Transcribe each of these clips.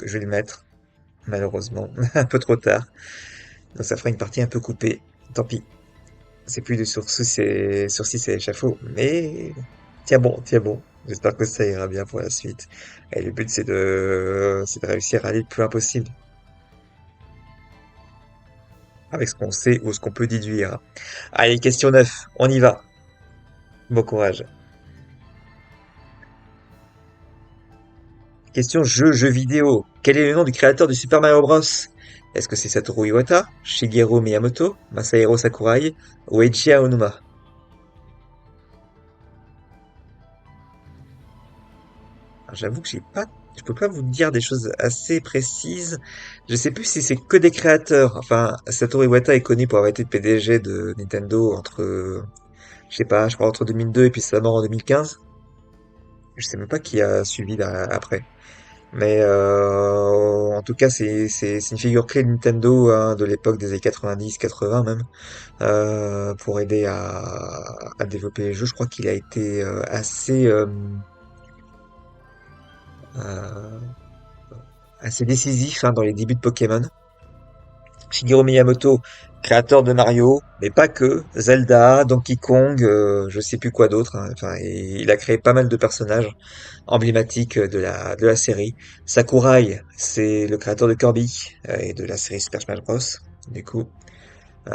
je vais le mettre, malheureusement, un peu trop tard. Donc ça fera une partie un peu coupée. Tant pis, c'est plus de sursis c'est échafaud. Mais tiens bon, tiens bon. J'espère que ça ira bien pour la suite. Et le but c'est de réussir à aller le plus loin possible avec ce qu'on sait ou ce qu'on peut déduire. Allez, question 9, on y va. Bon courage. Question jeu vidéo. Quel est le nom du créateur de Super Mario Bros? Est-ce que c'est Satoru Iwata, Shigeru Miyamoto, Masahiro Sakurai ou Eiji Aonuma? Alors, j'avoue que je peux pas vous dire des choses assez précises. Je sais plus si c'est que des créateurs. Enfin, Satoru Iwata est connu pour avoir été PDG de Nintendo je sais pas, je crois entre 2002 et puis sa mort en 2015. Je sais même pas qui a suivi après. Mais en tout cas, c'est une figure clé de Nintendo, hein, de l'époque des années 90-80 même, pour aider à développer les jeux. Je crois qu'il a été euh, assez décisif, hein, dans les débuts de Pokémon. Shigeru Miyamoto, créateur de Mario, mais pas que, Zelda, Donkey Kong, je sais plus quoi d'autre, hein. Enfin, et il a créé pas mal de personnages emblématique de la série. Sakurai, c'est le créateur de Kirby et de la série Super Smash Bros. Du coup,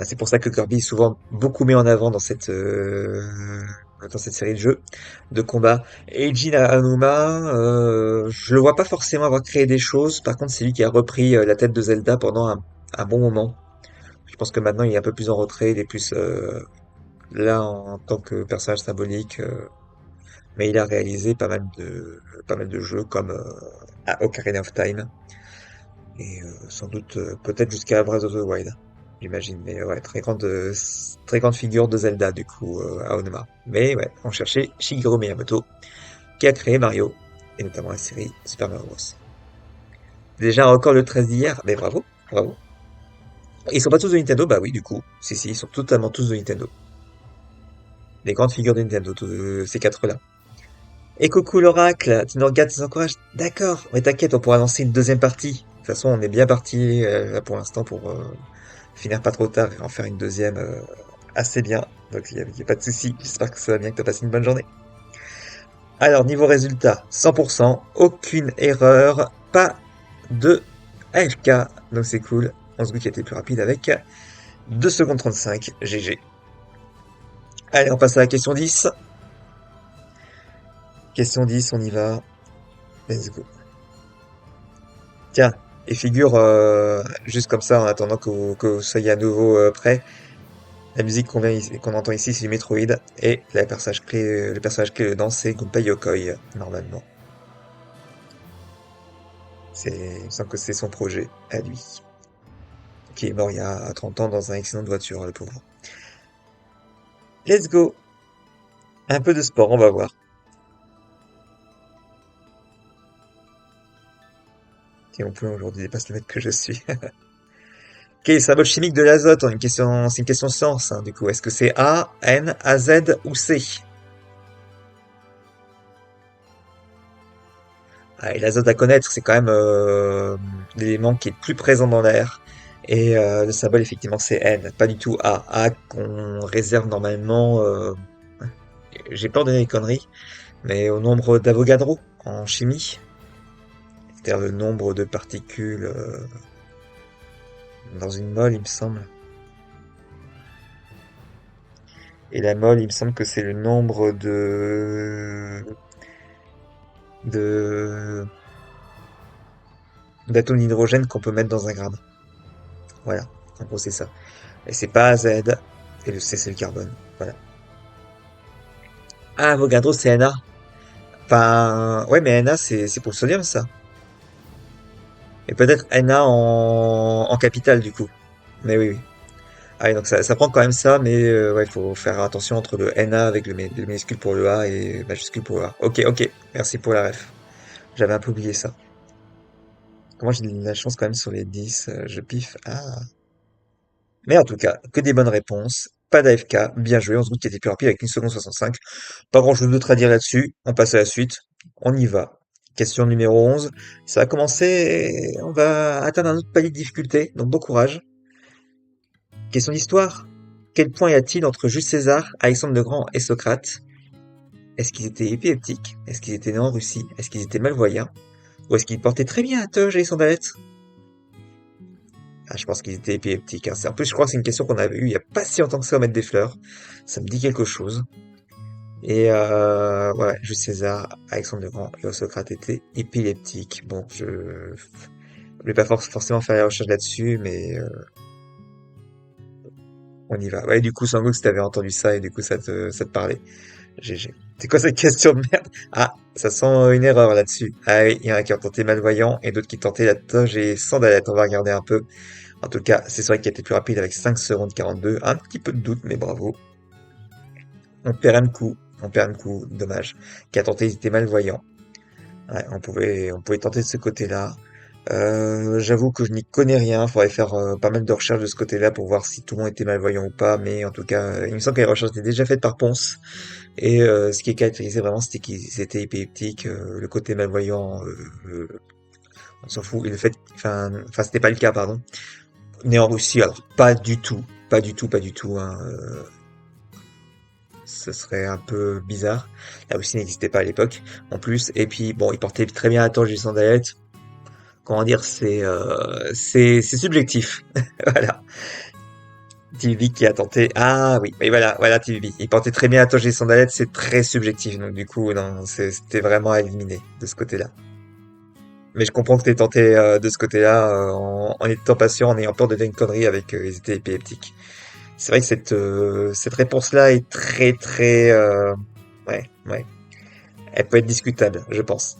c'est pour ça que Kirby est souvent beaucoup mis en avant dans cette série de jeux de combat. Eiji Aonuma, je le vois pas forcément avoir créé des choses. Par contre, c'est lui qui a repris la tête de Zelda pendant un bon moment. Je pense que maintenant il est un peu plus en retrait, il est plus là en tant que personnage symbolique. Mais il a réalisé pas mal de jeux comme Ocarina of Time et sans doute peut-être jusqu'à Breath of the Wild, j'imagine. Mais ouais, très grande figure de Zelda du coup, Aonuma. Mais ouais, on cherchait Shigeru Miyamoto qui a créé Mario et notamment la série Super Mario Bros. Déjà un record le 13 d'hier, mais bravo, bravo. Ils sont pas tous de Nintendo, bah oui du coup, si, ils sont totalement tous de Nintendo. Les grandes figures de Nintendo, ces quatre-là. Et coucou l'oracle, tu nous regardes, tu nous encourages. D'accord, mais t'inquiète, on pourra lancer une deuxième partie. De toute façon, on est bien parti là pour l'instant pour finir pas trop tard et en faire une deuxième assez bien. Donc y a pas de souci. J'espère que ça va bien, que tu as passé une bonne journée. Alors niveau résultat, 100%, aucune erreur, pas de AFK, donc c'est cool. On se dit qu'il a été plus rapide avec 2 secondes 35, GG. Allez, on passe à la question 10. Question 10, on y va. Let's go. Tiens, et figure, juste comme ça, en attendant que vous soyez à nouveau prêt, la musique qu'on entend ici, c'est du Metroid, et le personnage clé dedans, c'est Gunpei Yokoi, normalement. Il me semble que c'est son projet, à lui, qui est mort il y a 30 ans dans un accident de voiture, le pauvre. Let's go! Un peu de sport, on va voir. Si on peut aujourd'hui dépasse le mec que je suis. Ok, symbole chimique de l'azote, c'est une question science, hein, du coup. Est-ce que c'est A, N, A, Z ou C? Ah, et l'azote à connaître, c'est quand même l'élément qui est le plus présent dans l'air. Et le symbole, effectivement, c'est N, pas du tout A. A qu'on réserve normalement, j'ai peur de donner des conneries, mais au nombre d'Avogadro en chimie, c'est-à-dire le nombre de particules dans une mole, il me semble. Et la mole, il me semble que c'est le nombre de d'atomes d'hydrogène qu'on peut mettre dans un gramme. Voilà, en gros c'est ça. Et c'est pas Z, et le C c'est le carbone. Voilà. Ah, Avogadro, c'est Na. Enfin, ouais, mais Na, c'est pour le sodium, ça. Et peut-être Na en capital, du coup. Mais oui, oui. Ah, oui, donc ça prend quand même ça, mais ouais, il faut faire attention entre le Na avec le minuscule pour le A et le majuscule pour le A. Ok, ok. Merci pour la ref. J'avais un peu oublié ça. Moi, j'ai de la chance quand même sur les 10. Je piffe. Ah. Mais en tout cas, que des bonnes réponses. Pas d'AFK. Bien joué. On se doute qu'il était plus rapide avec 1 seconde 65. Pas grand chose d'autre à dire là-dessus. On passe à la suite. On y va. Question numéro 11. Ça va commencer, on va atteindre un autre palier de difficulté, donc bon courage. Question d'histoire. Quel point y a-t-il entre Jules César, Alexandre le Grand et Socrate? Est-ce qu'ils étaient épileptiques? Est-ce qu'ils étaient nés en Russie? Est-ce qu'ils étaient malvoyants? Ou est-ce qu'ils portaient très bien la toge et les sandalettes? Ah, je pense qu'ils étaient épileptiques, hein. En plus, je crois que c'est une question qu'on avait eue il y a pas si longtemps que ça au Maître des Fleurs. Ça me dit quelque chose. Et ouais, Jules César, Alexandre le Grand et Socrate étaient épileptiques. Bon, je vais pas forcément faire la recherche là-dessus, mais on y va. Ouais, du coup, Sangoku, si t'avais entendu ça et du coup, ça te parlait. GG. C'est quoi cette question de merde? Ah, ça sent une erreur là-dessus. Ah oui, il y en a qui ont tenté malvoyant et d'autres qui tentaient la toge et sandalette. On va regarder un peu. En tout cas, c'est celui qui a été plus rapide avec 5 secondes 42. Un petit peu de doute, mais bravo. On perd un coup. On perd un coup. Dommage. Qui a tenté, il était malvoyant. Ouais, on pouvait tenter de ce côté-là. J'avoue que je n'y connais rien. Faudrait faire pas mal de recherches de ce côté-là pour voir si tout le monde était malvoyant ou pas. Mais en tout cas, il me semble que les recherches étaient déjà faites par Ponce. Et ce qui est caractérisé vraiment, c'était qu'ils étaient épileptiques. Le côté malvoyant, on s'en fout. Et le fait, enfin, c'était pas le cas, pardon. Né en Russie, alors pas du tout, pas du tout, pas du tout, hein. Ce serait un peu bizarre. La Russie n'existait pas à l'époque, en plus. Et puis, bon, il portait très bien la toge et les sandalettes. Comment dire, c'est subjectif. Voilà. TV qui a tenté. Ah oui, mais voilà TV. Il portait très bien la toge et les sandalettes, c'est très subjectif. Donc du coup, non, c'était vraiment à éliminer de ce côté-là. Mais je comprends que t'aies tenté de ce côté-là en étant patient, en ayant peur de faire une connerie avec ils étaient épileptiques. C'est vrai que cette réponse-là est très très ouais, ouais. Elle peut être discutable, je pense.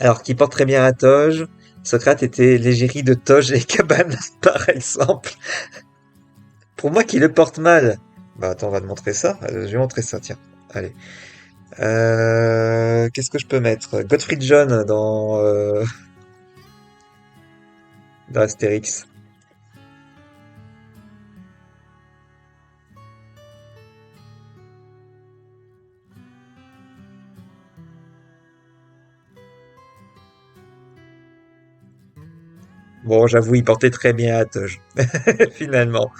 Alors qu'il porte très bien la toge, Socrate était l'égérie de toge et cabane, par exemple. Pour moi qui le porte mal. Bah attends, on va te montrer ça. Je vais montrer ça, tiens. Allez. Qu'est-ce que je peux mettre? Gottfried John dans Astérix. Bon, j'avoue, il portait très bien la toge. Finalement.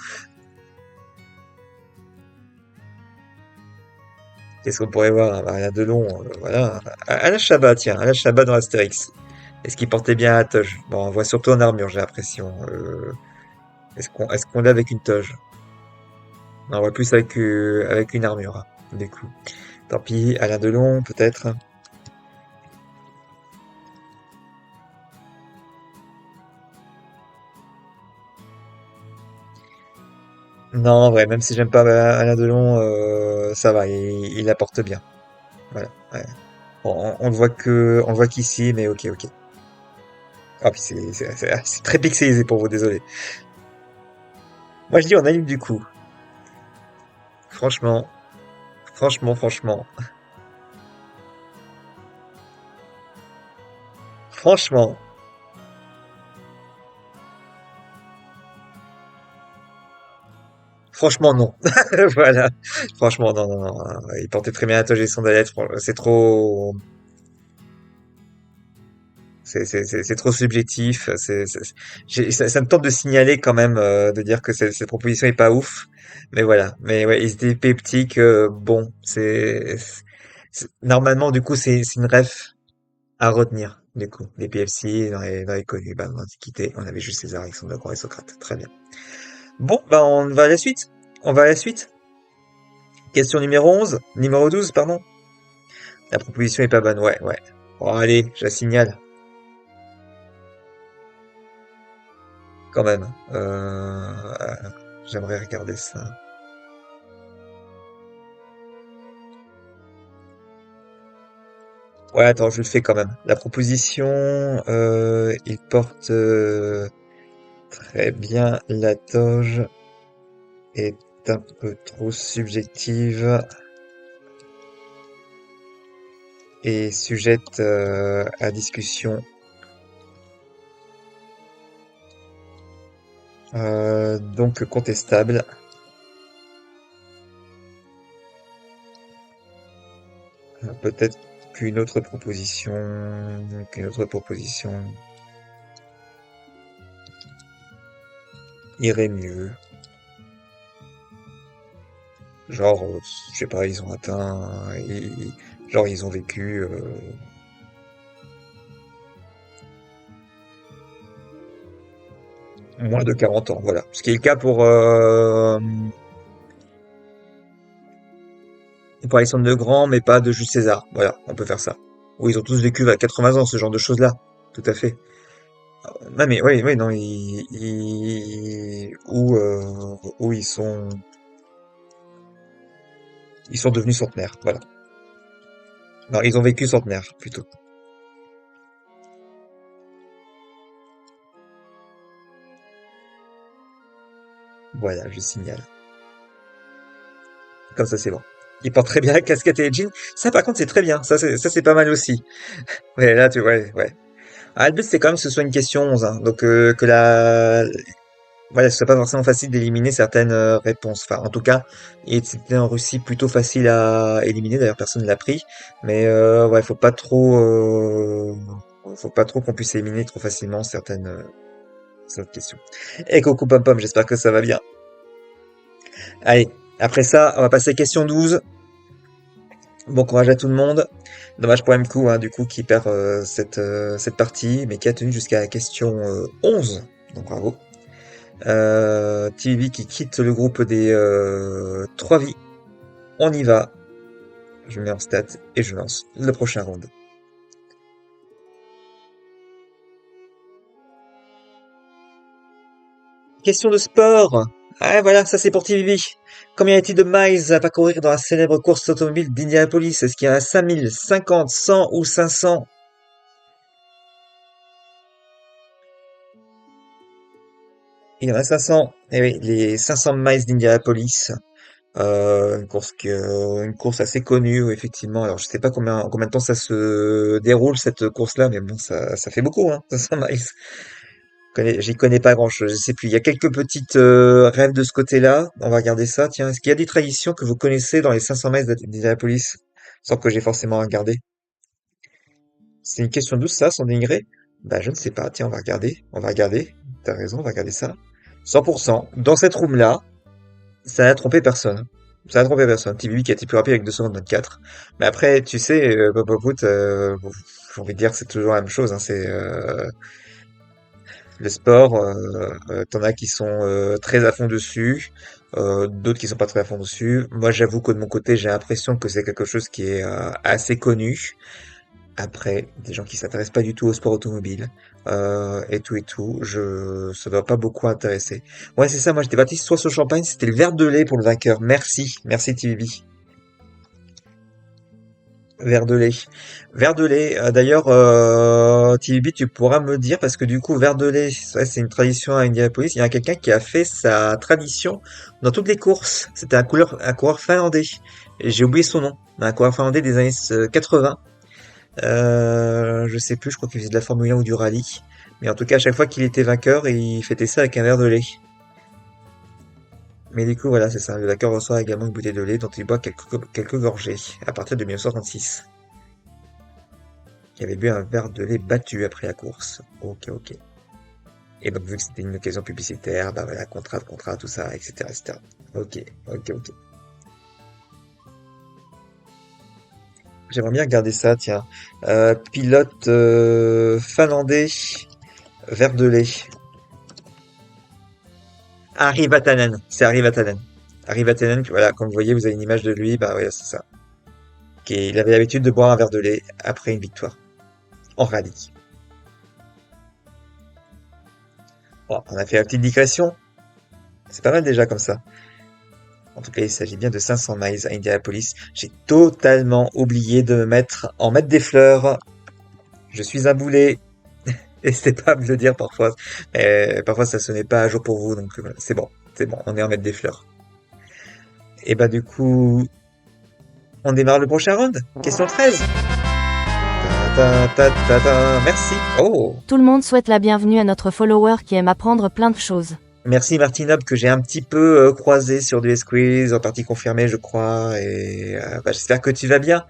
Qu'est-ce qu'on pourrait voir? Bah, rien de long, voilà. Alain Chabat, tiens, Alain Chabat dans Astérix. Est-ce qu'il portait bien la toge? Bon, on voit surtout en armure, j'ai l'impression. Est-ce qu'on l'a avec une toge? Non, on voit plus avec une armure, hein, du coup. Tant pis, Alain Delon, peut-être. Non, en vrai, même si j'aime pas Alain Delon, ça va, il la porte bien. Voilà, ouais. Bon, on le voit qu'ici, mais ok, ok. Ah, puis c'est très pixelisé pour vous, désolé. Moi, je dis on anime du coup. Franchement, franchement. Franchement, franchement non. Voilà. Franchement non, non, non. Il portait très bien la toge et son sandalettes. C'est trop, c'est trop subjectif. Ça me tente de signaler quand même, de dire que cette proposition est pas ouf. Mais voilà. Mais ouais, ils étaient peptiques. Bon, normalement du coup c'est une ref à retenir. Du coup, les PFC dans les connus, bah, dans l'Antiquité, on avait juste César, Alexandre le Grand et Socrate. Très bien. Bon, bah on va à la suite. On va à la suite. Question numéro 11, numéro 12, pardon. La proposition est pas bonne, ouais, ouais. Bon, allez, je la signale, quand même. J'aimerais regarder ça. Ouais, attends, je le fais quand même. La proposition, il porte très bien la toge, est un peu trop subjective et sujette à discussion. Donc contestable. Peut-être qu'une autre proposition, qu'une autre proposition irait mieux. Genre, je sais pas, ils ont atteint, genre ils ont vécu moins de 40 ans, voilà. Ce qui est le cas pour Alexandre le Grand, mais pas de Jules César. Voilà, on peut faire ça. Ou ils ont tous vécu à 80 ans, ce genre de choses-là. Tout à fait. Non mais oui, oui, non, ou ils sont devenus centenaires, voilà. Non, ils ont vécu centenaire, plutôt. Voilà, je signale. Comme ça, c'est bon. Ils portent très bien la casquette et les jeans. Ça, par contre, c'est très bien. Ça, c'est pas mal aussi. Ouais, là, tu vois, ouais. Ouais. Ah, le but, c'est quand même que ce soit une question 11, hein. Donc, voilà, ce soit pas forcément facile d'éliminer certaines réponses. Enfin, en tout cas, c'était en Russie plutôt facile à éliminer. D'ailleurs, personne ne l'a pris. Mais, ouais, faut pas trop qu'on puisse éliminer trop facilement certaines questions. Et coucou pom pom, j'espère que ça va bien. Allez, après ça, on va passer à question 12. Bon courage à tout le monde. Dommage pour MQ, hein, du coup, qui perd cette partie, mais qui a tenu jusqu'à la question 11. Donc bravo. TVB qui quitte le groupe des 3 vies. On y va. Je mets en stat et je lance le prochain round. Question de sport. Ah voilà, ça c'est pour TVB. Combien y a-t-il de miles à parcourir dans la célèbre course automobile d'Indianapolis? Est-ce qu'il y en a 5000, 50, 100 ou 500? Il y en a 500. Eh oui, les 500 miles d'Indianapolis. Une course assez connue, oui, effectivement. Alors, je sais pas combien de temps ça se déroule, cette course-là, mais bon, ça fait beaucoup, hein, 500 miles. J'y connais pas grand-chose, je sais plus. Il y a quelques petites rêves de ce côté-là. On va regarder ça. Tiens, est-ce qu'il y a des traditions que vous connaissez dans les 500 miles d'Indianapolis, sans que j'ai forcément regardé? C'est une question douce, ça, sans dénigrer? Bah, je ne sais pas. Tiens, on va regarder. On va regarder. T'as raison, on va regarder ça. 100%. Dans cette room-là, ça n'a trompé personne. Ça n'a trompé personne. TBB qui a été plus rapide avec 2 secondes 24. Mais après, tu sais, Pop Up Route, bon, j'ai envie de dire que c'est toujours la même chose, hein. C'est le sport. T'en as qui sont très à fond dessus, d'autres qui sont pas très à fond dessus. Moi, j'avoue que de mon côté, j'ai l'impression que c'est quelque chose qui est assez connu. Après, des gens qui s'intéressent pas du tout au sport automobile, et tout, ça doit pas beaucoup intéresser. Ouais, c'est ça, moi j'étais parti soit sur champagne, c'était le verre de lait pour le vainqueur. Merci, merci TVB. Verre de lait. Verre de lait. D'ailleurs, TVB, tu pourras me dire, parce que du coup, verre de lait, c'est une tradition à Indianapolis. Il y a quelqu'un qui a fait sa tradition dans toutes les courses. C'était un coureur finlandais. Et j'ai oublié son nom. Un coureur finlandais des années 80. Je sais plus, je crois qu'il faisait de la Formule 1 ou du rallye. Mais en tout cas, à chaque fois qu'il était vainqueur, il fêtait ça avec un verre de lait. Mais du coup, voilà, c'est ça. Le vainqueur reçoit également une bouteille de lait dont il boit quelques gorgées, à partir de 1936. Il avait bu un verre de lait battu après la course. Ok, ok. Et donc, vu que c'était une occasion publicitaire, bah voilà, contrat, tout ça, etc., etc. Ok, ok, ok. J'aimerais bien regarder ça, tiens. Pilote finlandais, verre de lait. Harry Vatanen, c'est Harry Vatanen. Harry Vatanen, voilà, comme vous voyez, vous avez une image de lui, bah ouais, c'est ça. Il avait l'habitude de boire un verre de lait après une victoire en rallye. Bon, on a fait la petite digression, c'est pas mal déjà comme ça. En tout cas, il s'agit bien de 500 miles à Indianapolis. J'ai totalement oublié de en mettre des fleurs. Je suis un boulet. N'hésitez pas à me le dire parfois. Mais parfois, ça sonnait pas à jour pour vous, donc c'est bon. C'est bon, on est en mettre des fleurs. Et bah du coup, on démarre le prochain round. Question 13. Merci. Oh, Tout le monde souhaite la bienvenue à notre follower qui aime apprendre plein de choses. merci Martinob que j'ai un petit peu croisé sur du S-Quiz, en partie confirmé je crois, et bah, j'espère que tu vas bien.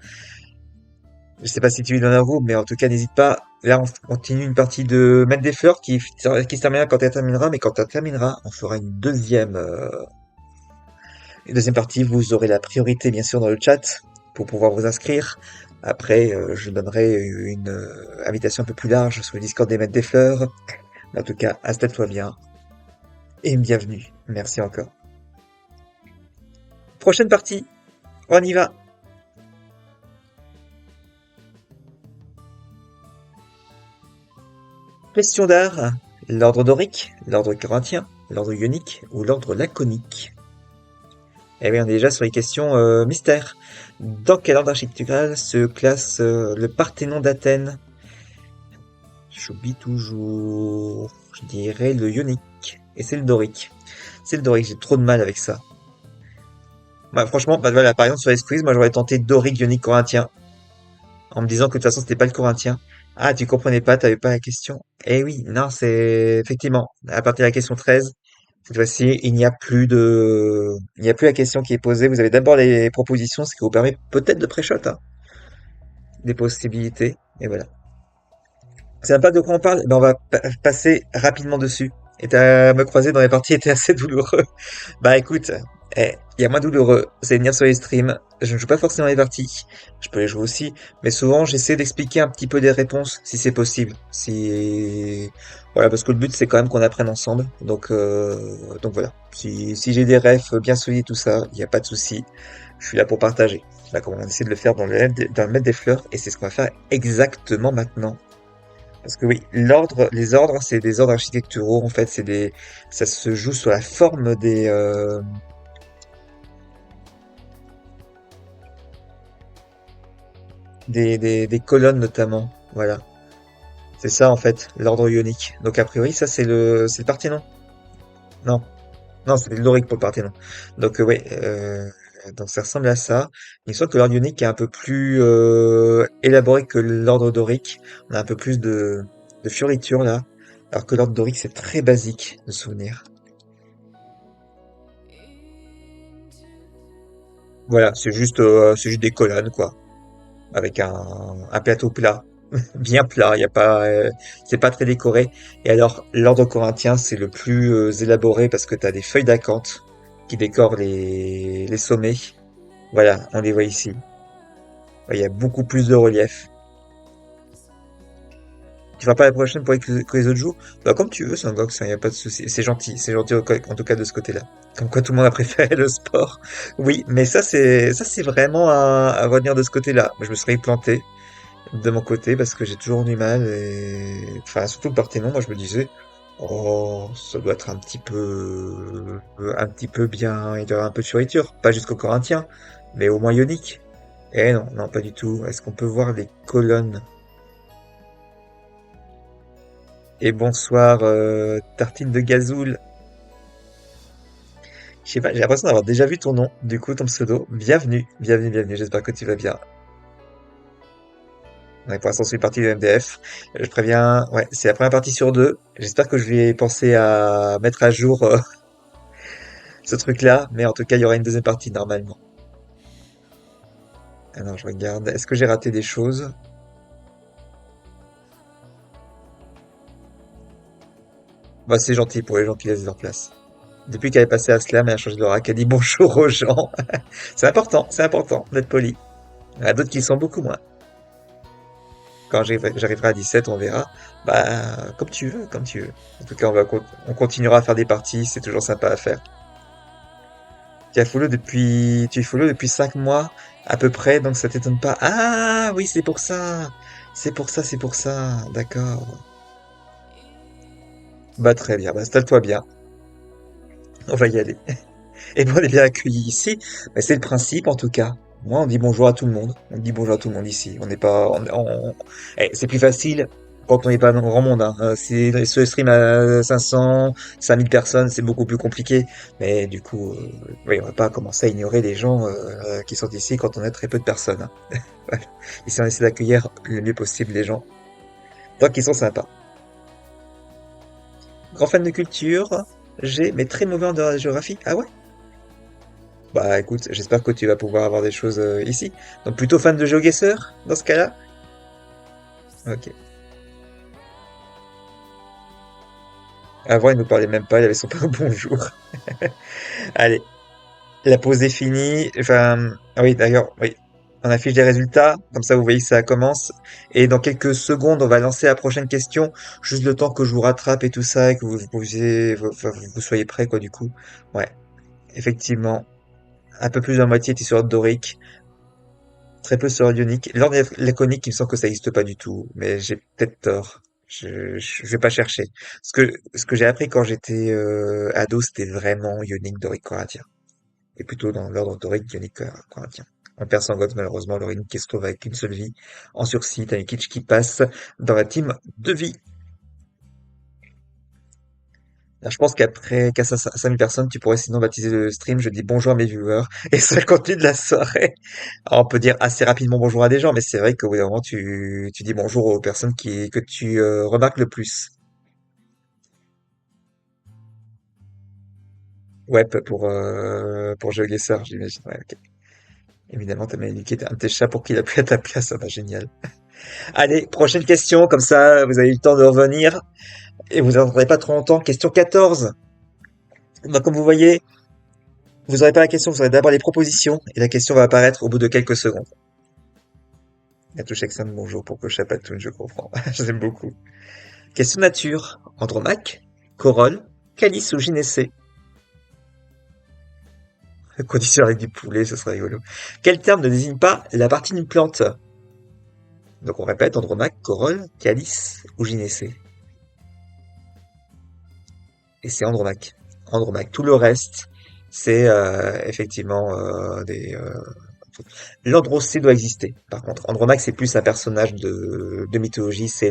Je sais pas si tu es dans la roue, mais en tout cas, n'hésite pas. Là, on continue une partie de Mettre des fleurs qui se terminera quand elle terminera, mais quand elle terminera, on fera une deuxième partie. Vous aurez la priorité, bien sûr, dans le chat pour pouvoir vous inscrire. Après, je donnerai une invitation un peu plus large sur le Discord des Maîtres des Fleurs. En tout cas, installe-toi bien et bienvenue. Merci encore. Prochaine partie, on y va. Question d'art. L'ordre dorique, l'ordre corinthien, l'ordre ionique ou l'ordre laconique? Eh bien, on est déjà sur les questions mystères. Dans quel ordre architectural se classe le Parthénon d'Athènes? J'oublie toujours. Je dirais le ionique. Et c'est le dorique. C'est le dorique, j'ai trop de mal avec ça. Bah, franchement, bah, voilà, par exemple, sur les squeeze, moi j'aurais tenté dorique, ionique, corinthien. En me disant que de toute façon, c'était pas le corinthien. Ah, tu comprenais pas, t'avais pas la question. Eh oui, non, c'est effectivement, à partir de la question 13, cette fois-ci, il n'y a plus la question qui est posée. Vous avez d'abord les propositions, ce qui vous permet peut-être de pré-shot, hein, des possibilités. Et voilà. C'est pas de quoi on parle, ben on va passer rapidement dessus. Et t'as me croiser dans les parties était assez douloureux. Bah écoute, il y a moins douloureux, c'est venir sur les streams. Je ne joue pas forcément les parties, je peux les jouer aussi, mais souvent j'essaie d'expliquer un petit peu des réponses si c'est possible. Si voilà, parce que le but c'est quand même qu'on apprenne ensemble. Donc voilà. Si j'ai des refs bien solides tout ça, il n'y a pas de souci. Je suis là pour partager. Là, comme on essaie de le faire dans le maître des fleurs, et c'est ce qu'on va faire exactement maintenant. Parce que oui, les ordres, c'est des ordres architecturaux. En fait, ça se joue sur la forme des colonnes notamment. Voilà. C'est ça, en fait, l'ordre ionique. Donc, a priori, ça, c'est le Parthénon. Non. Non, c'est le dorique pour le Parthénon. Donc, ouais, donc ça ressemble à ça. Il me semble que l'ordre ionique est un peu plus, élaboré que l'ordre dorique. On a un peu plus de fioritures, là. Alors que l'ordre dorique, c'est très basique de souvenir. Voilà, c'est juste des colonnes, quoi, avec un plateau plat, bien plat. Il y a pas, c'est pas très décoré. Et alors, l'ordre corinthien, c'est le plus élaboré parce que t'as des feuilles d'acanthe qui décorent les sommets. Voilà, on les voit ici. Ouais, il y a beaucoup plus de relief. Tu feras pas la prochaine pour que les autres jouent? Bah, comme tu veux, Sangox, il y a pas de souci. C'est gentil en tout cas de ce côté-là. Comme quoi tout le monde a préféré le sport. Oui, mais ça c'est vraiment à retenir de ce côté-là. Je me serais planté de mon côté parce que j'ai toujours du mal enfin, surtout le Parthénon, moi je me disais, oh, ça doit être un petit peu bien, il doit y avoir un peu de fioriture. Pas jusqu'au Corinthien, mais au moins ionique. Eh non, non, pas du tout. Est-ce qu'on peut voir les colonnes? Et bonsoir, Tartine de Gazoul. Je sais pas, j'ai l'impression d'avoir déjà vu ton nom, du coup, ton pseudo. Bienvenue, bienvenue, bienvenue, j'espère que tu vas bien. Ouais, pour l'instant, je suis parti de MDF. Je préviens, ouais, c'est la première partie sur deux. J'espère que je vais penser à mettre à jour ce truc-là, mais en tout cas, il y aura une deuxième partie normalement. Alors, je regarde. Est-ce que j'ai raté des choses? Bah, c'est gentil pour les gens qui laissent leur place. Depuis qu'elle est passée à Slam, elle a changé de rack, elle dit bonjour aux gens. C'est important d'être poli. Il y en a d'autres qui le sont beaucoup moins. Quand j'arriverai à 17, on verra. Bah, comme tu veux, comme tu veux. En tout cas, on continuera à faire des parties, c'est toujours sympa à faire. Tu es follow depuis 5 mois, à peu près, donc ça t'étonne pas. Ah, oui, c'est pour ça. C'est pour ça. D'accord. Bah, très bien. Bah, installe-toi bien. On va y aller. Et bon, on est bien accueillis ici. Mais c'est le principe, en tout cas. Moi, on dit bonjour à tout le monde. On dit bonjour à tout le monde ici. On n'est pas, c'est plus facile quand on n'est pas dans le grand monde, hein. Si ce stream à 500, 5000 personnes, c'est beaucoup plus compliqué. Mais du coup, oui, on va pas commencer à ignorer les gens qui sont ici quand on a très peu de personnes, hein. Voilà. Ici, on essaie d'accueillir le mieux possible les gens. Tant qu'ils sont sympas. Grand fan de culture, mais très mauvais en dehors de la géographie. Ah ouais? Bah écoute, j'espère que tu vas pouvoir avoir des choses ici. Donc plutôt fan de GeoGuessr dans ce cas-là? Ok. Avant, il nous parlait même pas, il avait son bonjour. Allez, la pause est finie. Enfin, ah oui, d'ailleurs, oui. On affiche des résultats, comme ça vous voyez que ça commence. Et dans quelques secondes, on va lancer la prochaine question. Juste le temps que je vous rattrape et tout ça, et que vous soyez prêts, quoi, du coup. Ouais, effectivement. Un peu plus de la moitié était sur Doric, très peu sur Ionique. L'ordre laconique, il me semble que ça n'existe pas du tout, mais j'ai peut-être tort. Je vais pas chercher. Ce que j'ai appris quand j'étais ado, c'était vraiment Ionique, Doric, Corinthien. Et plutôt dans l'ordre dorique, Ionique, Corinthien. On perd sans gosse, malheureusement, Laurine qui se trouve avec une seule vie. En sursis, Tanikic qui passe dans la team de vie. Là, je pense qu'à 5000 personnes, tu pourrais sinon baptiser le stream. Je dis bonjour à mes viewers. Et ça continue de la soirée. Alors, on peut dire assez rapidement bonjour à des gens, mais c'est vrai qu'au bout d'un moment, tu dis bonjour aux personnes que tu remarques le plus. Ouais, pour GeoGuessr, j'imagine. Ouais, ok. Évidemment, t'as même éduqué un de tes chats pour qu'il appuie à ta place. Ah bah, génial. Allez, prochaine question. Comme ça, vous avez eu le temps de revenir. Et vous n'attendrez pas trop longtemps. Question 14. Donc, comme vous voyez, vous n'aurez pas la question, vous aurez d'abord les propositions. Et la question va apparaître au bout de quelques secondes. Il y a tout Jackson, bonjour pour Coach Chapatoun, je comprends. J'aime beaucoup. Question nature. Andromaque, corolle, calice ou gynécée. Condition avec du poulet, ce serait rigolo. Quel terme ne désigne pas la partie d'une plante? Donc on répète, andromaque, corolle, calice ou gynécée. Et c'est andromaque. Andromaque. Tout le reste, c'est effectivement l'Androcée doit exister. Par contre, Andromaque, c'est plus un personnage de mythologie. C'est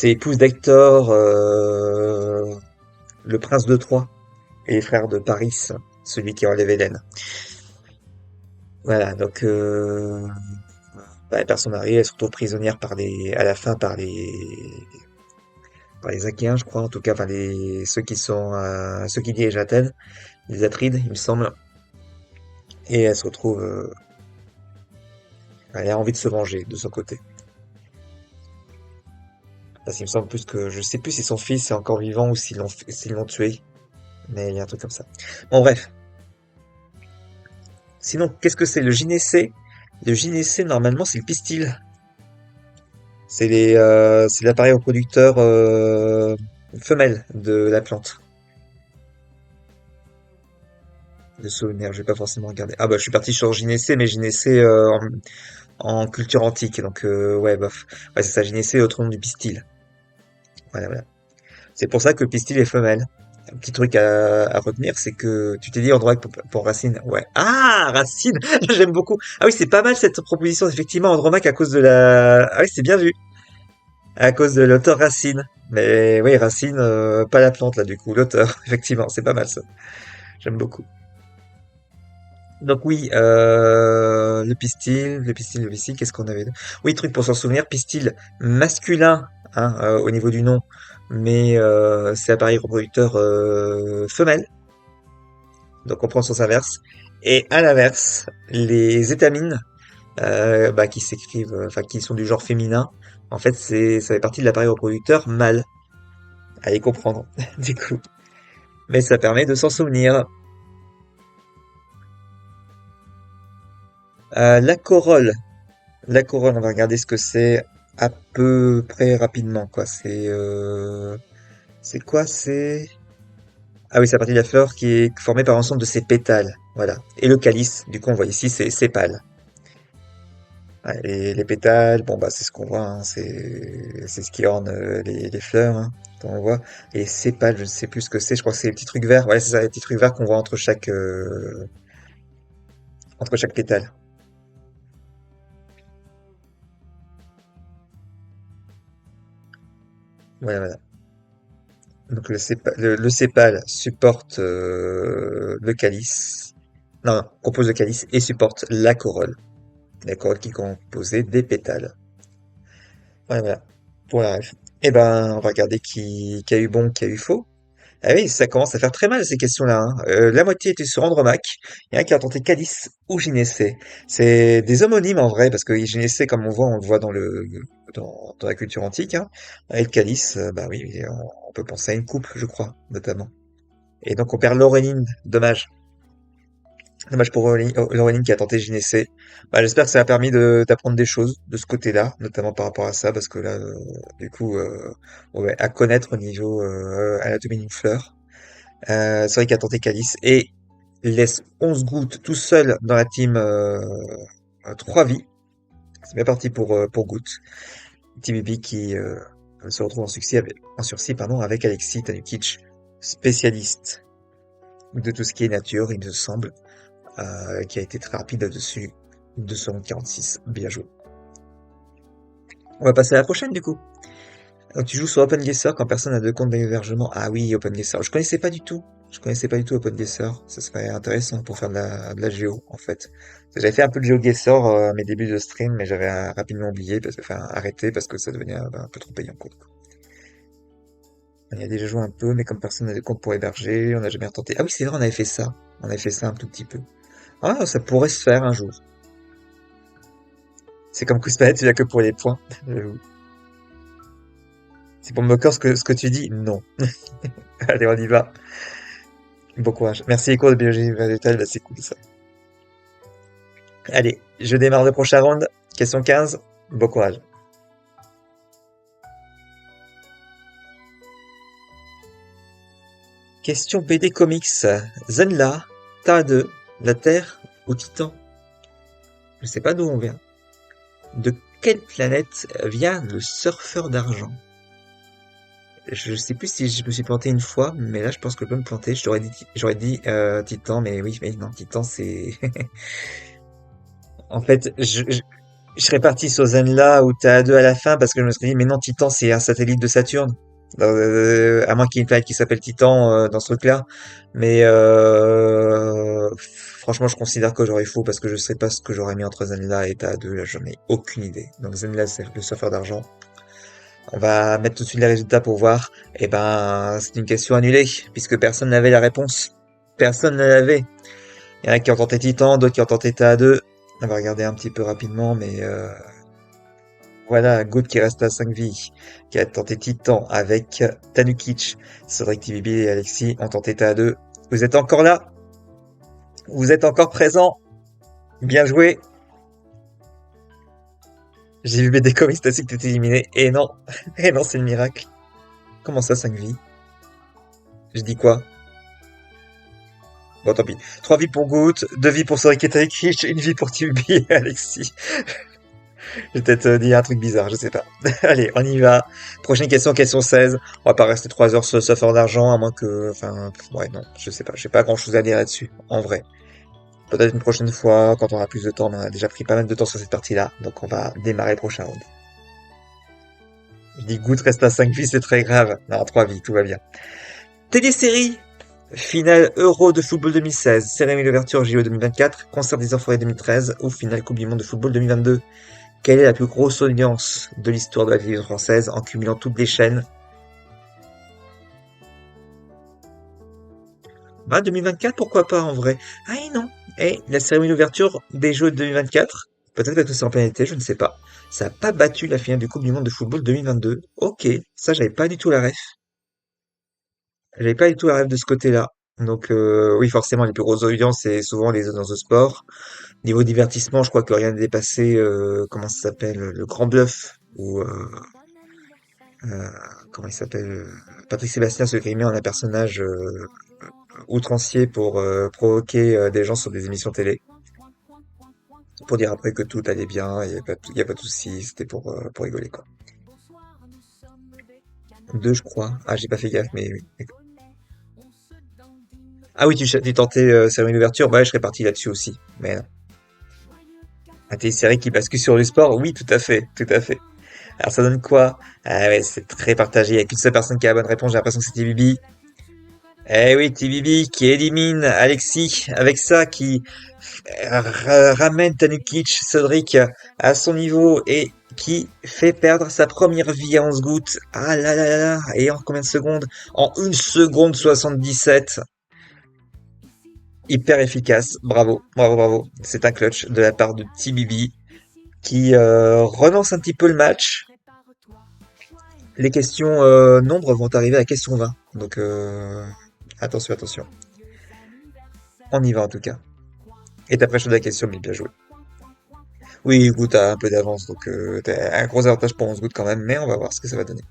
l'épouse d'Hector, le prince de Troie et les frères de Paris, celui qui enlève Hélène. Voilà, donc bah, elle perd son mari, elle se retrouve prisonnière à la fin par les Achéens, je crois, en tout cas, enfin ceux qui dirigent Athènes, les Atrides, il me semble, et elle se retrouve, elle a envie de se venger de son côté. Parce qu'il me semble plus que, je sais plus si son fils est encore vivant ou s'ils l'ont tué, mais il y a un truc comme ça. Bon, bref. Sinon, qu'est-ce que c'est le gynécée? Le gynécée, normalement, c'est le pistil. C'est l'appareil reproducteur femelle de la plante. De souvenir, je vais pas forcément regarder. Ah bah, je suis parti sur gynécée, mais gynécée en culture antique, donc ouais, bof. Ouais, c'est ça, gynécée autre nom du pistil. Voilà, voilà. C'est pour ça que pistil est femelle. Un petit truc à retenir, c'est que tu t'es dit Android pour Racine. Ouais. Ah, Racine! J'aime beaucoup. Ah oui, c'est pas mal cette proposition, effectivement, Andromaque à cause de la... Ah oui, c'est bien vu. À cause de l'auteur Racine. Mais oui, Racine, pas la plante là, du coup, l'auteur. Effectivement, c'est pas mal ça. J'aime beaucoup. Donc oui, le pistil, qu'est-ce qu'on avait? Oui, truc pour s'en souvenir, pistil masculin, hein, au niveau du nom, mais c'est appareil reproducteur femelle, donc on prend le sens inverse. Et à l'inverse, les étamines, bah, qui s'écrivent, enfin qui sont du genre féminin, en fait ça fait partie de l'appareil reproducteur mâle, à y comprendre, du coup. Mais ça permet de s'en souvenir. La corolle. La couronne, on va regarder ce que c'est à peu près rapidement, quoi. C'est quoi? Ah oui, c'est la partie de la fleur qui est formée par l'ensemble de ses pétales. Voilà. Et le calice, du coup, on voit ici, c'est sépales. Ouais, et les pétales, bon, bah, c'est ce qu'on voit, hein. C'est ce qui orne les fleurs, hein, on voit. Et les sépales, je ne sais plus ce que c'est. Je crois que c'est les petits trucs verts. Ouais, c'est ça, les petits trucs verts qu'on voit entre chaque pétale. Voilà, voilà. Donc le sépale supporte le calice. Non, non, compose le calice et supporte la corolle. La corolle qui est composée des pétales. Voilà, voilà. Pour la ref. Eh ben, on va regarder qui a eu bon, qui a eu faux. Ah oui, ça commence à faire très mal ces questions-là, hein. La moitié était sur Andromaque. Il y en a qui a tenté Calice ou Gynécée. C'est des homonymes en vrai, parce que Gynécée, comme on le voit dans dans la culture antique, hein. Avec Calice, bah oui, on peut penser à une coupe, je crois, notamment. Et donc on perd Laureline, dommage. Dommage pour Laureline qui a tenté Gynécée. Bah, j'espère que ça a permis d'apprendre des choses de ce côté-là, notamment par rapport à ça, parce que là, du coup, ouais, à connaître au niveau anatomie d'une fleur. C'est vrai qu'il a tenté Calice et il laisse 11 gouttes tout seul dans la team 3 vies. C'est bien parti pour Goutte. TBB qui se retrouve en sursis pardon, avec Alexis Tanukic, spécialiste de tout ce qui est nature, il me semble, qui a été très rapide là-dessus. 2 secondes 46, bien joué. On va passer à la prochaine du coup. Donc, tu joues sur OpenGuessr quand personne n'a de compte d'hébergement. Ah oui, OpenGuessr. Je connaissais pas du tout. Je connaissais pas du tout OpenGuessr. Ça serait intéressant pour faire de la géo, en fait. J'avais fait un peu de GeoGuessr à mes débuts de stream, mais j'avais rapidement oublié, enfin arrêté parce que ça devenait un peu trop payant, quoi. On y a déjà joué un peu, mais comme personne n'a de compte pour héberger, on n'a jamais tenté. Ah oui, c'est vrai, on avait fait ça. On avait fait ça un tout petit peu. Ah, ça pourrait se faire un jour. C'est comme Quizplanet, il y a que pour les points. J'avoue. C'est pour me moquer ce que tu dis? Non. Allez, on y va. Bon courage. Merci les cours de biologie végétale, bah, c'est cool ça. Allez, je démarre le prochain round. Question 15. Bon courage. Question BD Comics. Zenla, Ta2, la Terre ou Titan? Je sais pas d'où on vient. De quelle planète vient le surfeur d'argent? Je sais plus si je me suis planté une fois, mais là je pense que je peux me planter. J'aurais dit Titan, mais oui, mais non, Titan c'est. En fait, je serais parti sur Zenla ou Ta2 à la fin parce que je me serais dit, mais non, Titan c'est un satellite de Saturne. À moins qu'il y ait une planète qui s'appelle Titan dans ce truc-là. Mais franchement, je considère que j'aurais faux parce que je sais pas ce que j'aurais mis entre Zenla et Ta2. Là, j'en ai aucune idée. Donc Zenla, c'est le surfeur d'argent. On va mettre tout de suite les résultats pour voir. Eh ben, c'est une question annulée, puisque personne n'avait la réponse. Personne ne l'avait. Il y en a qui ont tenté Titan, d'autres qui ont tenté Ta2. On va regarder un petit peu rapidement, mais voilà, Good qui reste à 5 vies, qui a tenté Titan avec Tanukic, Cédric TVB et Alexis ont tenté Ta2. Vous êtes encore là? Vous êtes encore présents? Bien joué. J'ai vu BD Comics, t'as su que t'étais éliminé. Et non. Et non, c'est le miracle. Comment ça, 5 vies? Je dis quoi? Bon, tant pis. 3 vies pour Good, 2 vies pour Cédric et Tanukic, 1 vie pour TVB et Alexis. J'ai peut-être dit un truc bizarre, je sais pas. Allez, on y va. Prochaine question, question 16. On va pas rester 3 heures sur le surfeur d'argent, à moins que... Enfin, ouais, non, je sais pas. J'ai pas grand-chose à dire là-dessus, en vrai. Peut-être une prochaine fois, quand on aura plus de temps, mais on a déjà pris pas mal de temps sur cette partie-là, donc on va démarrer le prochain round. Je dis Good reste à 5 vies, c'est très grave. Non, 3 vies, tout va bien. Télésérie. Finale Euro de football 2016, cérémonie d'ouverture JO 2024, concert des Enfoirés 2013 ou finale Coupe du Monde de football 2022. Quelle est la plus grosse audience de l'histoire de la télévision française en cumulant toutes les chaînes? Bah, 2024, pourquoi pas en vrai? Ah et non. Et la cérémonie d'ouverture des Jeux de 2024, peut-être parce que c'est en plein été, je ne sais pas. Ça n'a pas battu la finale du Coupe du Monde de football 2022. Ok, ça j'avais pas du tout la ref. J'avais pas du tout la ref de ce côté-là. Donc oui, forcément, les plus grosses audiences, c'est souvent les audiences de sport. Niveau divertissement, je crois que rien n'est dépassé, comment ça s'appelle, le Grand Bluff, ou euh, comment il s'appelle, Patrick Sébastien se grimait en un personnage outrancier pour provoquer des gens sur des émissions télé, pour dire après que tout allait bien, il y a pas de souci, c'était pour rigoler, quoi. Deux, je crois. Ah, j'ai pas fait gaffe, mais oui. Ah oui, tu tentais cérémonie d'ouverture, bah ouais, je serais parti là-dessus aussi. Mais non. Un télésérie qui bascule sur le sport, oui, tout à fait, tout à fait. Alors ça donne quoi? Ah ouais, c'est très partagé. Il y a qu'une seule personne qui a la bonne réponse. J'ai l'impression que c'était Bibi. Eh oui, Bibi qui élimine Alexis avec ça, qui ramène Tanukic, Cédric à son niveau et qui fait perdre sa première vie à 11 gouttes. Ah là là là là. Et en combien de secondes? En 1 seconde 77. Hyper efficace. Bravo, bravo, bravo. C'est un clutch de la part de TBB qui relance un petit peu le match. Les questions nombres vont arriver à question 20. Donc attention, attention. On y va en tout cas. Et t'as préparé la question, mais bien joué. Oui, écoute, t'as un peu d'avance, donc t'as un gros avantage pour 11 gouttes quand même, mais on va voir ce que ça va donner.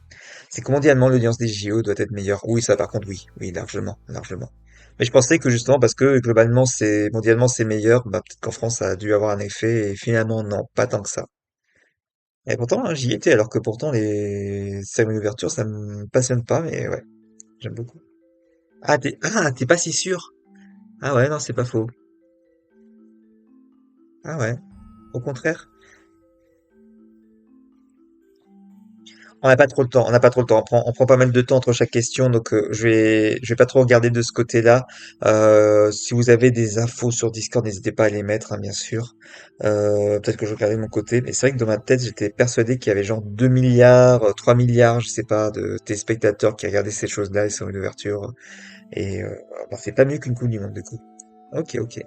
C'est que mondialement, l'audience des JO doit être meilleure. Oui, ça par contre, oui. Oui, largement, largement. Mais je pensais que justement, parce que globalement, mondialement, c'est meilleur, bah, peut-être qu'en France, ça a dû avoir un effet, et finalement, non, pas tant que ça. Et pourtant, hein, j'y étais, alors que pourtant, les cérémonies d'ouverture, ça me passionne pas, mais ouais, j'aime beaucoup. T'es pas si sûr? Ah ouais, non, c'est pas faux. Ah ouais, au contraire. On n'a pas trop le temps, on n'a pas trop le temps. On prend pas mal de temps entre chaque question, donc je vais pas trop regarder de ce côté-là. Si vous avez des infos sur Discord, n'hésitez pas à les mettre, hein, bien sûr. Peut-être que je regardais de mon côté, mais c'est vrai que dans ma tête, j'étais persuadé qu'il y avait genre 2 milliards, 3 milliards, je sais pas, de téléspectateurs qui regardaient ces choses-là et sur une ouverture. Et bah, c'est pas mieux qu'une Coupe du Monde, du coup. Ok, ok.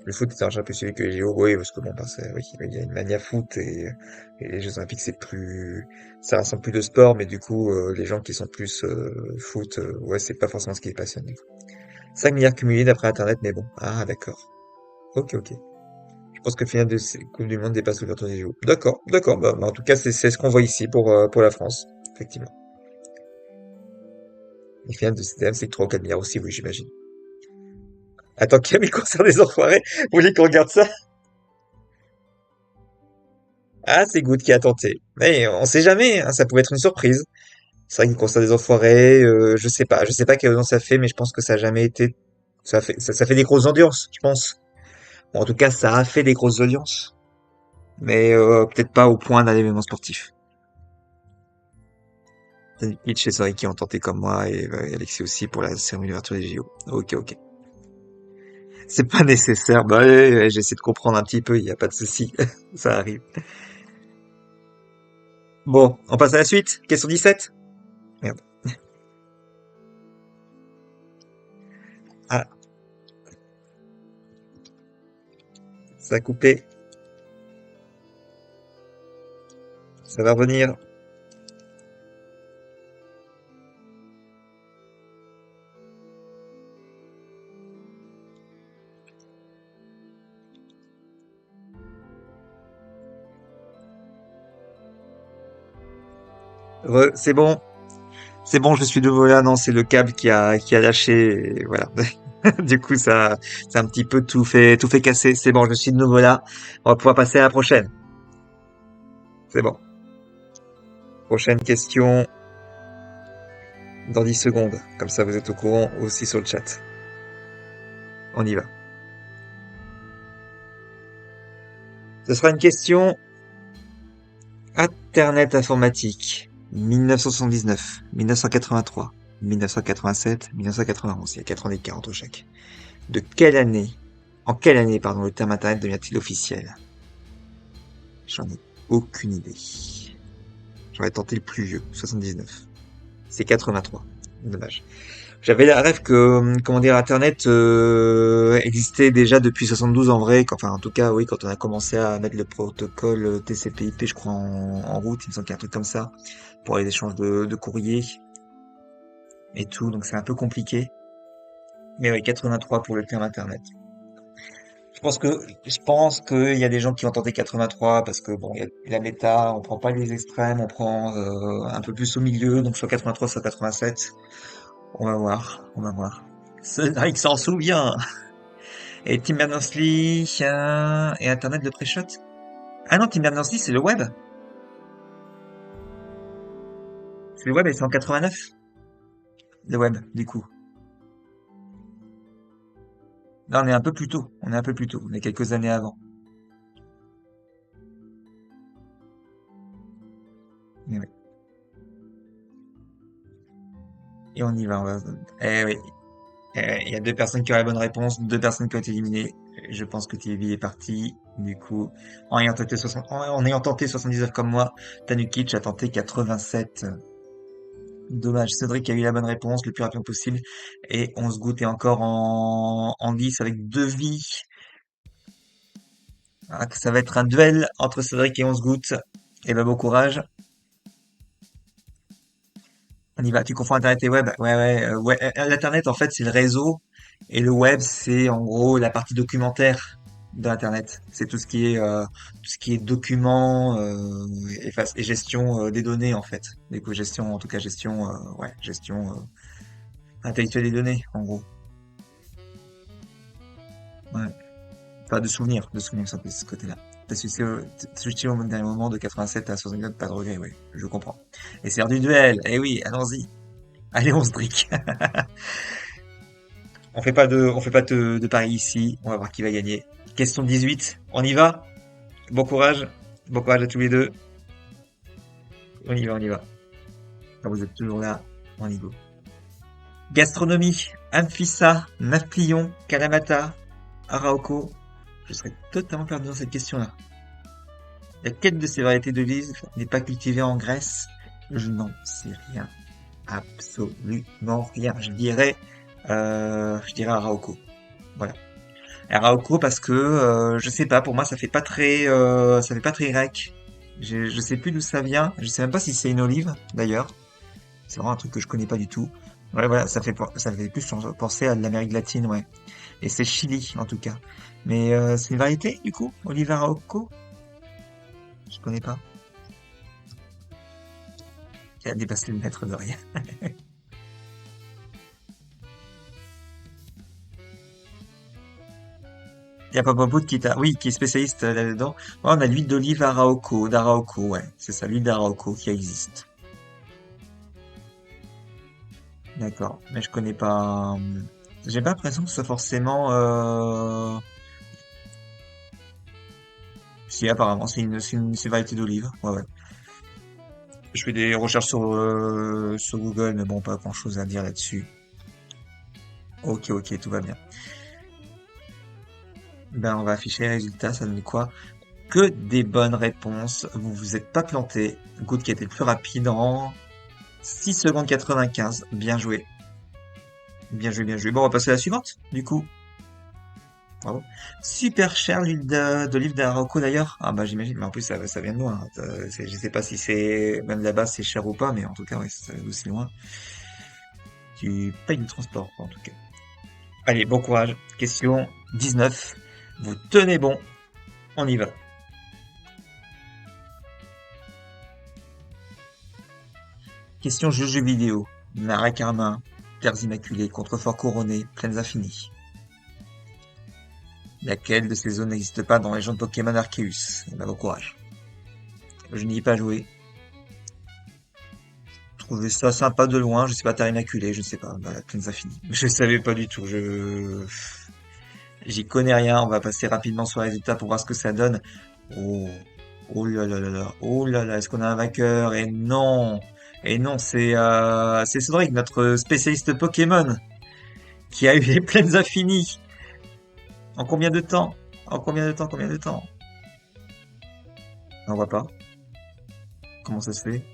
Le foot est un jeu un peu suivi que les JO, oui, parce que bon, bah, oui, il y a une mania foot et les Jeux Olympiques, ça rassemble plus de sport, mais du coup, les gens qui sont plus foot, ouais, c'est pas forcément ce qui les passionne. Du coup. 5 milliards cumulés d'après Internet, mais bon, ah, d'accord. Ok, ok. Je pense que le final de ces Coupe du Monde dépasse l'ouverture des JO. D'accord, d'accord. Bah, en tout cas, c'est ce qu'on voit ici pour la France, effectivement. Le final de CDM, c'est que 3 ou 4 milliards aussi, oui, j'imagine. Attends, qui a mis le concert des enfoirés? Vous voulez qu'on regarde ça? Ah, c'est Good qui a tenté. Mais on sait jamais, hein, ça pouvait être une surprise. C'est vrai que le concert des enfoirés, je sais pas quelle audience ça fait, mais je pense que ça a jamais été, ça fait des grosses audiences, je pense. Bon, en tout cas, ça a fait des grosses audiences, mais peut-être pas au point d'un événement sportif. Danny Pitch et Sorry qui ont tenté comme moi et Alexis aussi pour la cérémonie d'ouverture des JO. Ok, ok. C'est pas nécessaire. Bah, ouais, j'essaie de comprendre un petit peu, il y a pas de souci. Ça arrive. Bon, on passe à la suite. Question 17. Merde. Ah, ça a coupé. Ça va revenir. C'est bon. C'est bon, je suis de nouveau là. Non, c'est le câble qui a lâché. Et voilà. Du coup, c'est un petit peu tout fait casser. C'est bon, je suis de nouveau là. On va pouvoir passer à la prochaine. C'est bon. Prochaine question dans 10 secondes. Comme ça, vous êtes au courant aussi sur le chat. On y va. Ce sera une question Internet informatique. 1979, 1983, 1987, 1991. Il y a 4 ans d'écart entre chaque. En quelle année, pardon, le terme Internet devient-il officiel? J'en ai aucune idée. J'aurais tenté le plus vieux, 79. C'est 83. Dommage. J'avais la rêve que, comment dire, Internet existait déjà depuis 72 en vrai. Enfin, en tout cas, oui, quand on a commencé à mettre le protocole TCP/IP, je crois, en route, il me semble qu'il y a un truc comme ça, pour les échanges de courrier et tout. Donc c'est un peu compliqué. Mais oui, 83 pour le terme Internet. Je pense qu'il y a des gens qui ont tenté 83 parce que bon, il y a la méta, on prend pas les extrêmes, on prend un peu plus au milieu, donc soit 83, soit 87. On va voir, on va voir. Cédric s'en souvient. Et Tim Berners-Lee et Internet de pré-shot. Ah non, Tim Berners-Lee, c'est le web. C'est le web et c'est en 89. Le web, du coup. Là, on est un peu plus tôt. On est un peu plus tôt. On est quelques années avant. Mais ouais. Et on y va. Eh oui. Il y a deux personnes qui ont la bonne réponse, deux personnes qui ont été éliminées. Je pense que TV est parti. Du coup, en ayant tenté 79 comme moi, Tanukic a tenté 87. Dommage, Cédric a eu la bonne réponse le plus rapidement possible. Et on se goûte est encore en lice avec deux vies. Ah, que ça va être un duel entre Cédric et on se goûte. Et ben bon courage. On y va. Tu confonds Internet et web? Ouais, ouais, ouais. L'Internet, en fait, c'est le réseau. Et le web, c'est en gros la partie documentaire de l'Internet. C'est tout ce qui est documents et gestion des données, en fait. Du coup, gestion, en tout cas, gestion, ouais, gestion intellectuelle des données, en gros. Ouais. Enfin, de souvenirs sur ce côté-là. T'as switché au dernier moment de 87 à 64, pas de regret, oui, je comprends. Et c'est l'heure du duel. Eh oui, allons-y. Allez, on se brique. On fait pas de paris ici. On va voir qui va gagner. Question 18. On y va? Bon courage. Bon courage à tous les deux. On y va, on y va. Quand vous êtes toujours là, on y go. Gastronomie. Amphissa, Nafplion, Kalamata, Arauco. Je serais totalement perdu dans cette question-là. Laquelle de ces variétés d'olives n'est pas cultivée en Grèce? Je n'en sais rien. Absolument rien. Je dirais Arauco. Voilà. Arauco parce que je sais pas, pour moi ça fait pas très grec. Je sais plus d'où ça vient. Je sais même pas si c'est une olive d'ailleurs. C'est vraiment un truc que je connais pas du tout. Ouais, voilà, ça fait plus penser à de l'Amérique latine, ouais. Et c'est Chili en tout cas. Mais c'est une variété du coup, olive Arauco? Je connais pas. Qui a dépassé le mètre de rien. Il y a Papa Pout oui, qui est spécialiste là-dedans. Ouais, on a l'huile d'olive d'Arauco, ouais. C'est ça, l'huile d'Arauco qui existe. D'accord. Mais je connais pas, j'ai pas l'impression que ce soit forcément, si, apparemment, c'est une variété d'olive. Ouais, ouais. Je fais des recherches sur Google, mais bon, pas grand-chose à dire là-dessus. Ok, ok, tout va bien. Ben, on va afficher les résultats, ça donne quoi? Que des bonnes réponses. Vous vous êtes pas planté. Good qui a été le plus rapide en 6 secondes 95. Bien joué. Bien joué, bien joué. Bon, on va passer à la suivante, du coup. Bravo. Super cher d'olive d'Arauco d'ailleurs. Ah bah j'imagine, mais en plus ça vient de loin. Je sais pas si c'est même là-bas c'est cher ou pas, mais en tout cas ouais, ça vient d'aussi loin. Tu payes le transport en tout cas. Allez, bon courage. Question 19. Vous tenez bon, on y va. Question jeu vidéo. Marais Carmin, Terres Immaculées, Contreforts Couronnés, Plaines Infinies. Laquelle de ces zones n'existe pas dans les gens de Pokémon Arceus? Eh ben, bon courage. Je n'y ai pas joué. Trouvé ça sympa de loin, je sais pas, Terre Immaculée, je sais pas, bah, Plaines Infinies. Je savais pas du tout, j'y connais rien, on va passer rapidement sur les résultats pour voir ce que ça donne. Oh, oh là là là là, oh là là, est-ce qu'on a un vainqueur? Et non, c'est Cédric, notre spécialiste Pokémon, qui a eu les Plaines Infinies. En combien de temps? En combien de temps? On voit pas. Comment ça se fait?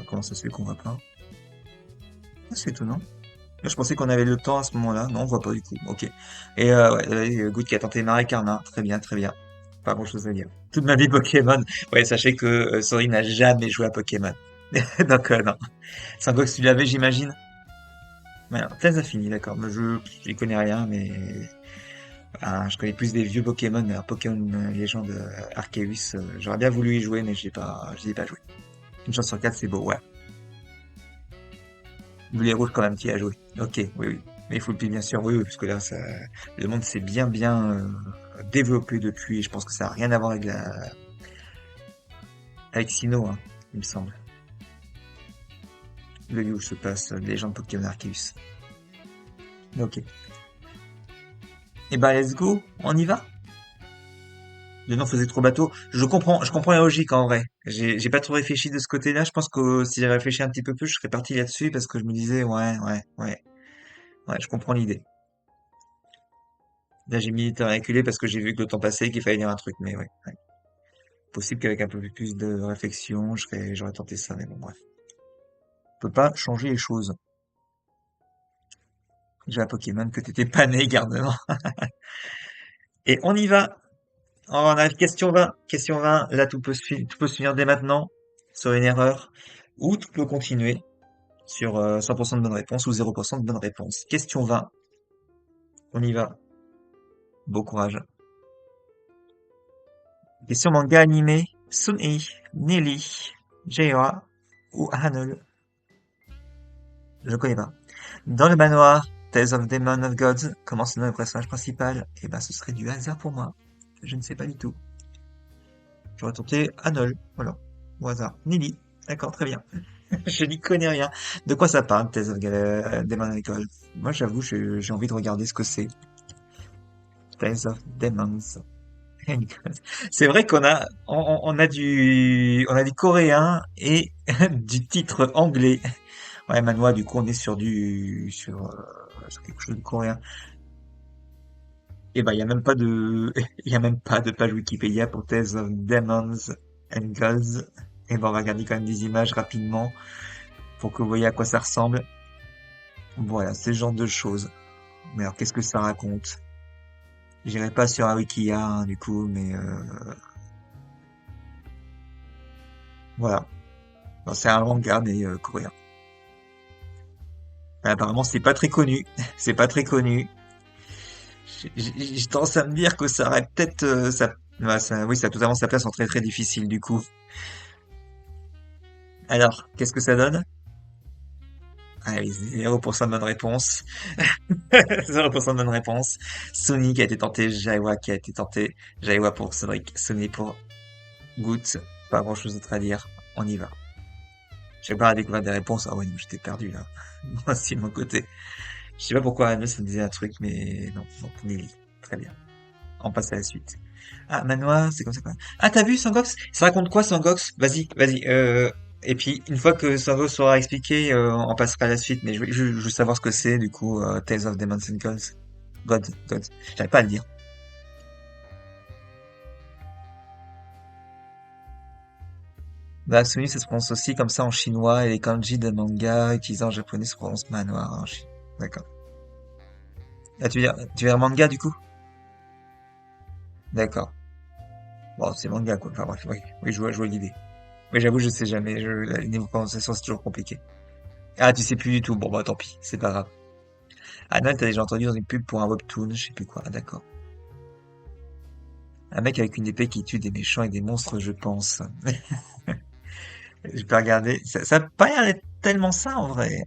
Comment ça se fait qu'on voit pas? Ah, c'est étonnant. Je pensais qu'on avait le temps à ce moment-là. Non, on voit pas du coup. Ok. Et ouais, Good qui a tenté Marie Carmin. Très bien, très bien. Pas grand-chose à dire. Toute ma vie Pokémon. Ouais, sachez que Sori n'a jamais joué à Pokémon. Donc non. Sangox, tu l'avais, j'imagine. Ouais, très infini, d'accord. Mais j'y connais rien, mais je connais plus des vieux Pokémon. Pokémon Légende Arceus. J'aurais bien voulu y jouer, mais j'y ai pas joué. Une chance sur quatre, c'est beau, ouais. Bleu et rouge quand même qui a joué. Ok, oui, oui. Mais il faut le pied, bien sûr, oui, oui, parce que là, le monde s'est bien développé depuis. Je pense que ça a rien à voir avec Sinnoh, hein, il me semble. Le lieu où se passe Légende Pokémon Arceus. Ok. Et bah, let's go. On y va? Le nom faisait trop bateau. Je comprends la logique en vrai. J'ai pas trop réfléchi de ce côté-là. Je pense que si j'avais réfléchi un petit peu plus, je serais parti là-dessus parce que je me disais, ouais, je comprends l'idée. Là, j'ai mis temps reculé parce que j'ai vu que le temps passait et qu'il fallait dire un truc, mais ouais, ouais. Possible qu'avec un peu plus de réflexion, j'aurais tenté ça, mais bon, bref. On peut pas changer les choses. J'ai un Pokémon que t'étais pas né, garnement. Et on y va. On arrive question 20. Question 20. Là, tout peut se finir dès maintenant. sur une erreur, ou tu peux continuer sur 100% de bonnes réponses ou 0% de bonnes réponses. Question 20, on y va. Bon courage. Question manga animé, Sun-i, Nelly, J.A. ou Hanul. Je connais pas. Dans le manoir, Tales of Demon of Gods, comment se nomme le personnage principal? Eh ben, ce serait du hasard pour moi. Je ne sais pas du tout. J'aurais tenté Hanul, voilà. Au hasard. Nelly. D'accord, très bien. Je n'y connais rien. De quoi ça parle, Tales of Demon of Gods? Moi, j'avoue, j'ai envie de regarder ce que c'est. Tales of Demons. C'est vrai on a du coréen et du titre anglais. Ouais, Manoa, du coup, on est sur quelque chose de coréen. Et ben, il y a même pas de, il y a même pas de page Wikipédia pour Tales of Demons and Gods. Et ben, on va regarder quand même des images rapidement pour que vous voyez à quoi ça ressemble. Voilà, ce genre de choses. Mais alors, qu'est-ce que ça raconte? J'irai pas sur un Wikia, hein, du coup, mais voilà. Bon, c'est un manga, mais coréen. Apparemment, c'est pas très connu. C'est pas très connu. J'ai tendance à me dire que ça aurait peut-être, ouais, oui, ça a totalement sa place en très très difficile, du coup. Alors, qu'est-ce que ça donne? Allez, 0% de bonne réponse. 0% de bonne réponse. Sony qui a été tenté, Jaiwa qui a été tenté. Jaiwa pour Cédric, Sony pour Goot. Pas grand chose d'autre à dire. On y va. J'ai pas à découvrir des réponses. Ah ouais, non, j'étais perdu là. Moi aussi de mon côté. Je sais pas pourquoi Anne ça me disait un truc, mais non, non, Nelly. Très bien. On passe à la suite. Ah, Manoir, c'est comme ça quoi. Ah, t'as vu Sangox? Ça raconte quoi Sangox? Vas-y, vas-y. Et puis, une fois que Sangox aura expliqué, on passera à la suite. Mais je veux savoir ce que c'est, du coup, Tales of Demons and Gods. God. J'arrive pas à le dire. Bah, Sony, ça se prononce aussi comme ça en chinois, et les kanji de manga utilisés en japonais se prononcent manoir en chinois. D'accord. Ah, tu veux dire manga, du coup? D'accord. Bon, c'est manga, quoi. Enfin, bref, oui. Oui, je vois l'idée. Mais j'avoue, je sais jamais. Les niveaux de prononciation, c'est toujours compliqué. Ah, tu sais plus du tout. Bon, bah, tant pis. C'est pas grave. Ah, non, t'as déjà entendu dans une pub pour un webtoon, je sais plus quoi. Ah, d'accord. Un mec avec une épée qui tue des méchants et des monstres, je pense. Je peux regarder. Ça a pas l'air d'être tellement ça, en vrai.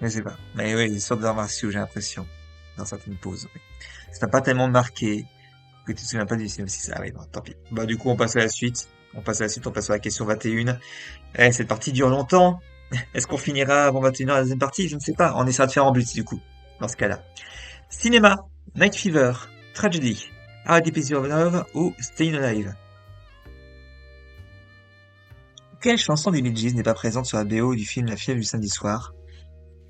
Je sais pas. Mais oui, des sortes d'arts martiaux, j'ai l'impression. Dans certaines poses, oui. Ça t'a pas tellement marqué que tu te souviens pas du film si ça arrive. Bon, tant pis. Bah, du coup, on passe à la suite. On passe à la question 21. Eh, cette partie dure longtemps. Est-ce qu'on finira avant 21h la deuxième partie? Je ne sais pas. On essaiera de faire en blitz, du coup. Dans ce cas-là. Cinéma, Night Fever, Tragedy, Hard Episode of Love ou Staying Alive. Quelle chanson des Bee Gees n'est pas présente sur la BO du film La fièvre du samedi soir?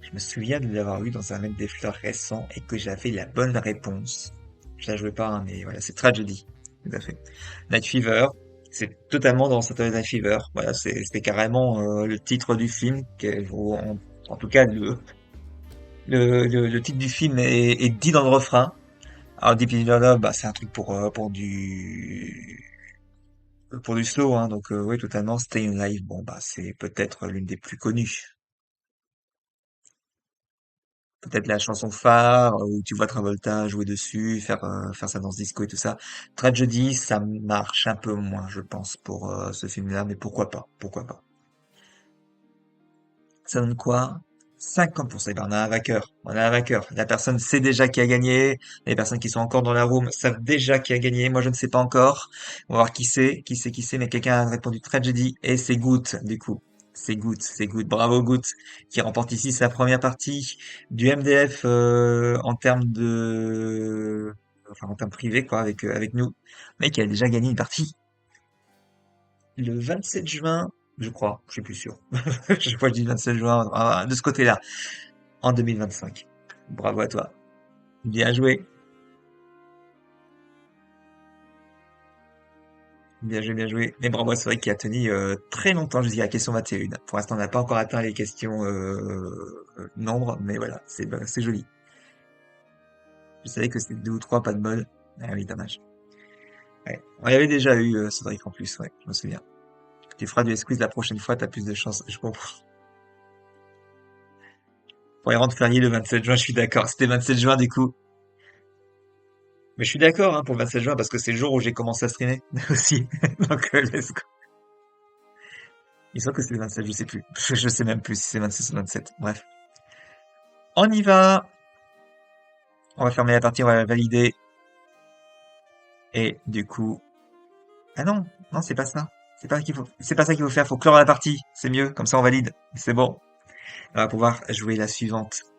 Je me souviens de l'avoir vu dans un mec des fleurs récent et que j'avais la bonne réponse. Je la jouais pas, hein, mais voilà, c'est Tragedy. Tout à fait. Night Fever, c'est totalement dans Saturday Night Fever. Voilà, c'était carrément le titre du film, ou en tout cas le titre du film est dit dans le refrain. Alors Deep in Your Love, bah, c'est un truc pour du slow, hein, donc oui, totalement. Stay Alive, bon, bah, c'est peut-être l'une des plus connues. Peut-être la chanson phare, où tu vois Travolta jouer dessus, faire sa danse disco et tout ça. Tragedy, ça marche un peu moins, je pense, pour ce film-là, mais pourquoi pas, pourquoi pas. Ça donne quoi? 50%. Eh ben, on a un vainqueur. On a un vainqueur. La personne sait déjà qui a gagné. Les personnes qui sont encore dans la room savent déjà qui a gagné. Moi, je ne sais pas encore. On va voir qui c'est, mais quelqu'un a répondu Tragedy et c'est Goot, du coup. C'est Good. Bravo Good, qui remporte ici sa première partie du MDF, en termes privés, quoi, avec nous. Mais qui a déjà gagné une partie le 27 juin, je crois, je suis plus sûr. Je crois que je dis 27 juin, de ce côté-là, en 2025. Bravo à toi. Bien joué. Bien joué, bien joué. Mais bravo à Cédric qui a tenu très longtemps jusqu'à la question 21. Pour l'instant, on n'a pas encore atteint les questions nombre, mais voilà, c'est joli. Je savais que c'était deux ou trois, pas de bol. Ah oui, dommage. Ouais. On y avait déjà eu, Cédric, en plus, ouais, je me souviens. Tu feras du squeeze la prochaine fois, t'as plus de chance. Je comprends. Pour les rendre férié le 27 juin, je suis d'accord. C'était 27 juin, du coup. Mais je suis d'accord, hein, pour le 27 juin, parce que c'est le jour où j'ai commencé à streamer, aussi. Donc, let's go. Il semble que c'était le 27, je sais plus. Je sais même plus si c'est 26 ou 27. Bref. On y va! On va fermer la partie, on va la valider. Et du coup, ah non, non, c'est pas ça. C'est pas ça qu'il faut faire. Faut clore la partie. C'est mieux. Comme ça, on valide. C'est bon. On va pouvoir jouer la suivante.